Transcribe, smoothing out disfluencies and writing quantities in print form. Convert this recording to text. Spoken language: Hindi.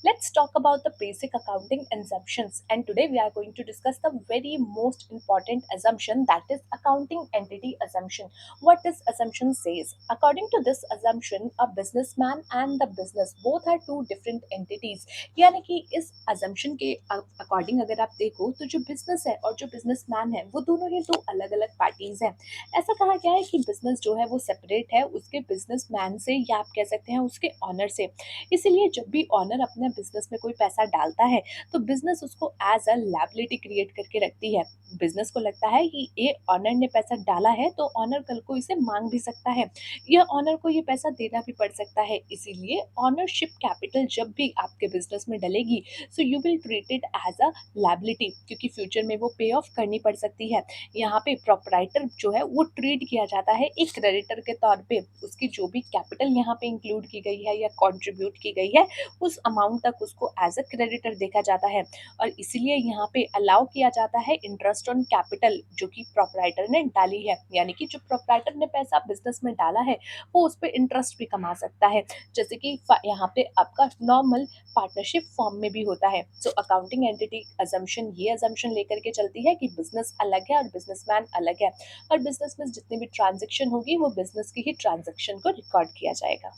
Let's talk about the basic accounting assumptions. And today we are going to discuss the very most important assumption, that is accounting entity assumption. What this assumption says. According to this assumption, a businessman and the business both are two different entities. यानी कि इस assumption के अकॉर्डिंग अगर आप देखो तो जो बिजनेस है और जो बिजनेसमैन है वो दोनों ही दो अलग अलग पार्टीज हैं। ऐसा कहा गया है कि बिजनेस जो है वो सेपरेट है उसके बिजनेसमैन से, या आप कह सकते हैं उसके ऑनर से। इसीलिए जब भी ऑनर अपने बिजनेस में कोई पैसा डालता है तो बिजनेस उसको एज अ लायबिलिटी क्रिएट करके रखती है। बिजनेस को लगता है कि ये ऑनर ने पैसा डाला है तो ऑनर कल को इसे मांग भी सकता है, या ऑनर को ये पैसा देना भी पड़ सकता है। इसीलिए ऑनरशिप कैपिटल जब भी आपके बिजनेस में डलेगी so you will treat it as a liability, क्योंकि फ्यूचर में वो पे ऑफ करनी पड़ सकती है। यहाँ पे प्रोपराइटर जो है वो ट्रीट किया जाता है एक क्रेडिटर के तौर पे। उसकी जो भी कैपिटल यहाँ पे इंक्लूड की गई है या कंट्रीब्यूट की गई है उस अमाउंट तक उसको एज अ क्रेडिटर देखा जाता है। और इसीलिए यहाँ पे अलाउ किया जाता है इंटरेस्ट ऑन कैपिटल जो कि प्रोपराइटर ने डाली है, यानी कि जो प्रोपराइटर ने पैसा बिजनेस में डाला है वो उस पर इंटरेस्ट भी कमा सकता है, जैसे कि यहाँ पे आपका नॉर्मल पार्टनरशिप फॉर्म में भी होता है। सो अकाउंटिंग एंटिटी अजम्पशन ये अजम्पशन लेकर के चलती है कि बिजनेस अलग है और बिजनेसमैन अलग है, और बिजनेस में जितनी भी ट्रांजेक्शन होगी वो बिजनेस की ही ट्रांजेक्शन को रिकॉर्ड किया जाएगा।